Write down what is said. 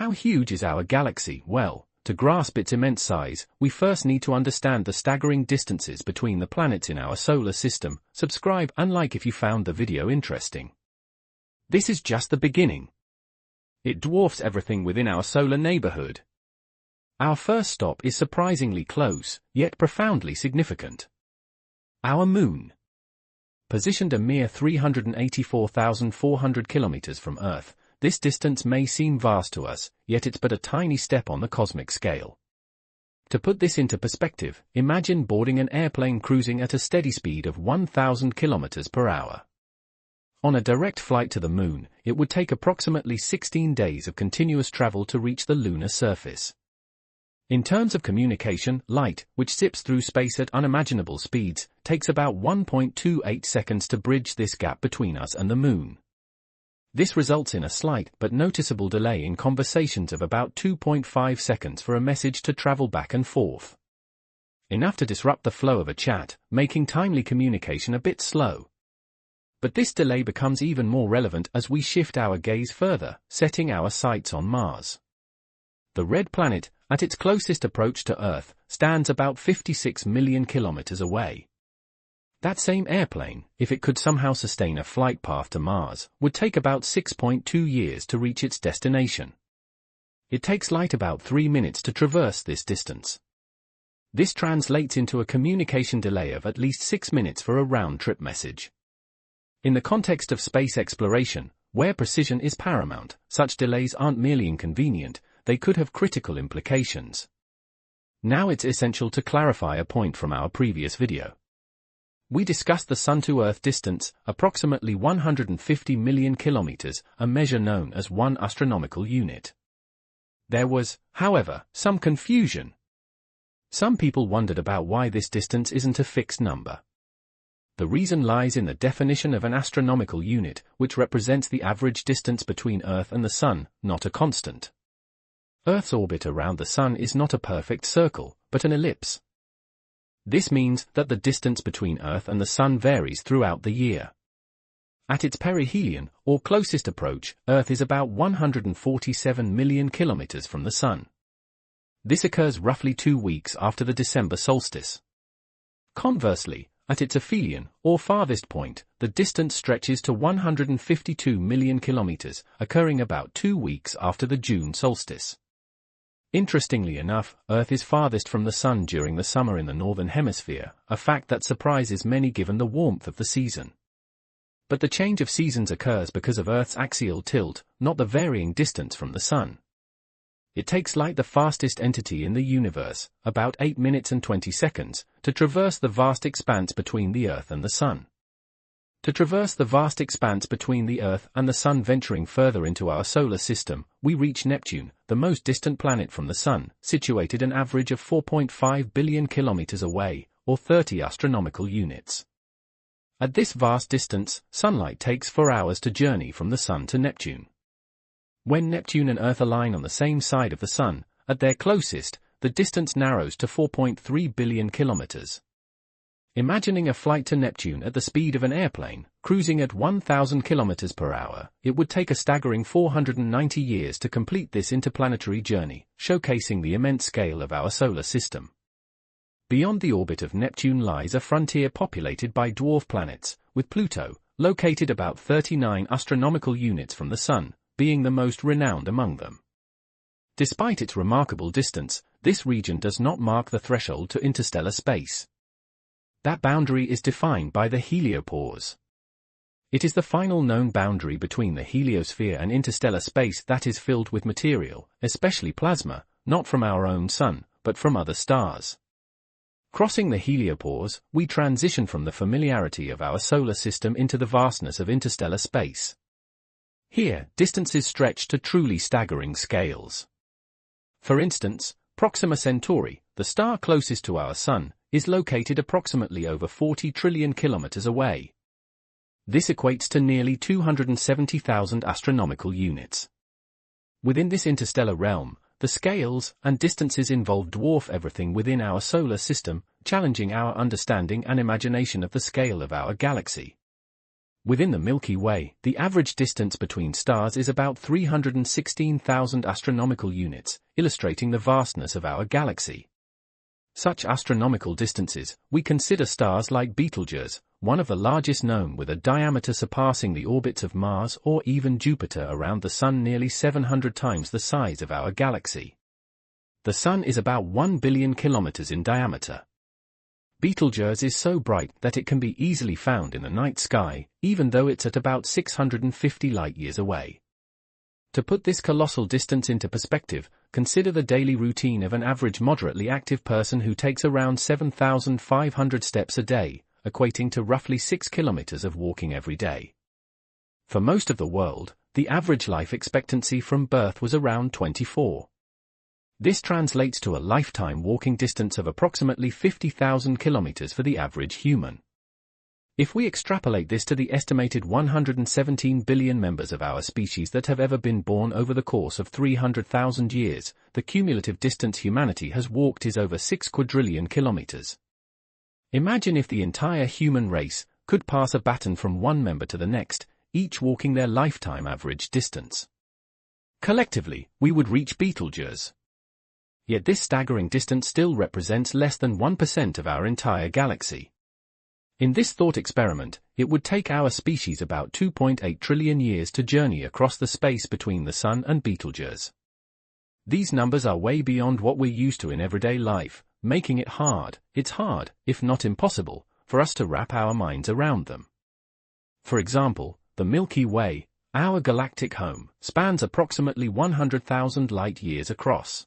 How huge is our galaxy? Well, to grasp its immense size, we first need to understand the staggering distances between the planets in our solar system. Subscribe and like if you found the video interesting. This is just the beginning. It dwarfs everything within our solar neighborhood. Our first stop is surprisingly close, yet profoundly significant. Our Moon. Positioned a mere 384,400 kilometers from Earth, this distance may seem vast to us, yet it's but a tiny step on the cosmic scale. To put this into perspective, imagine boarding an airplane cruising at a steady speed of 1,000 kilometers per hour. On a direct flight to the Moon, it would take approximately 16 days of continuous travel to reach the lunar surface. In terms of communication, light, which zips through space at unimaginable speeds, takes about 1.28 seconds to bridge this gap between us and the Moon. This results in a slight but noticeable delay in conversations of about 2.5 seconds for a message to travel back and forth. Enough to disrupt the flow of a chat, making timely communication a bit slow. But this delay becomes even more relevant as we shift our gaze further, setting our sights on Mars. The red planet, at its closest approach to Earth, stands about 56 million kilometers away. That same airplane, if it could somehow sustain a flight path to Mars, would take about 6.2 years to reach its destination. It takes light about 3 minutes to traverse this distance. This translates into a communication delay of at least 6 minutes for a round-trip message. In the context of space exploration, where precision is paramount, such delays aren't merely inconvenient, they could have critical implications. Now it's essential to clarify a point from our previous video. We discussed the Sun-to-Earth distance, approximately 150 million kilometers, a measure known as 1 astronomical unit. There was, however, some confusion. Some people wondered about why this distance isn't a fixed number. The reason lies in the definition of an astronomical unit, which represents the average distance between Earth and the Sun, not a constant. Earth's orbit around the Sun is not a perfect circle, but an ellipse. This means that the distance between Earth and the Sun varies throughout the year. At its perihelion, or closest approach, Earth is about 147 million kilometers from the Sun. This occurs roughly 2 weeks after the December solstice. Conversely, at its aphelion, or farthest point, the distance stretches to 152 million kilometers, occurring about 2 weeks after the June solstice. Interestingly enough, Earth is farthest from the Sun during the summer in the northern hemisphere, a fact that surprises many given the warmth of the season. But the change of seasons occurs because of Earth's axial tilt, not the varying distance from the Sun. It takes light, the fastest entity in the universe, about 8 minutes and 20 seconds, to traverse the vast expanse between the Earth and the Sun. To traverse the vast expanse between the Earth and the Sun, venturing further into our solar system, we reach Neptune, the most distant planet from the Sun, situated an average of 4.5 billion kilometers away, or 30 astronomical units. At this vast distance, sunlight takes 4 hours to journey from the Sun to Neptune. When Neptune and Earth align on the same side of the Sun, at their closest, the distance narrows to 4.3 billion kilometers. Imagining a flight to Neptune at the speed of an airplane, cruising at 1,000 kilometers per hour, it would take a staggering 490 years to complete this interplanetary journey, showcasing the immense scale of our solar system. Beyond the orbit of Neptune lies a frontier populated by dwarf planets, with Pluto, located about 39 astronomical units from the Sun, being the most renowned among them. Despite its remarkable distance, this region does not mark the threshold to interstellar space. That boundary is defined by the heliopause. It is the final known boundary between the heliosphere and interstellar space that is filled with material, especially plasma, not from our own Sun, but from other stars. Crossing the heliopause, we transition from the familiarity of our solar system into the vastness of interstellar space. Here, distances stretch to truly staggering scales. For instance, Proxima Centauri, the star closest to our Sun, is located approximately over 40 trillion kilometers away. This equates to nearly 270,000 astronomical units. Within this interstellar realm, the scales and distances involved dwarf everything within our solar system, challenging our understanding and imagination of the scale of our galaxy. Within the Milky Way, the average distance between stars is about 316,000 astronomical units, illustrating the vastness of our galaxy. Such astronomical distances, we consider stars like Betelgeuse, one of the largest known, with a diameter surpassing the orbits of Mars or even Jupiter around the Sun, nearly 700 times the size of our galaxy. The Sun is about 1 billion kilometers in diameter. Betelgeuse is so bright that it can be easily found in the night sky, even though it's at about 650 light-years away. To put this colossal distance into perspective, consider the daily routine of an average moderately active person who takes around 7,500 steps a day, equating to roughly 6 kilometers of walking every day. For most of the world, the average life expectancy from birth was around 24. This translates to a lifetime walking distance of approximately 50,000 kilometers for the average human. If we extrapolate this to the estimated 117 billion members of our species that have ever been born over the course of 300,000 years, the cumulative distance humanity has walked is over 6 quadrillion kilometers. Imagine if the entire human race could pass a baton from one member to the next, each walking their lifetime average distance. Collectively, we would reach Betelgeuse. Yet this staggering distance still represents less than 1% of our entire galaxy. In this thought experiment, it would take our species about 2.8 trillion years to journey across the space between the Sun and Betelgeuse. These numbers are way beyond what we're used to in everyday life, making it hard, if not impossible, for us to wrap our minds around them. For example, the Milky Way, our galactic home, spans approximately 100,000 light-years across.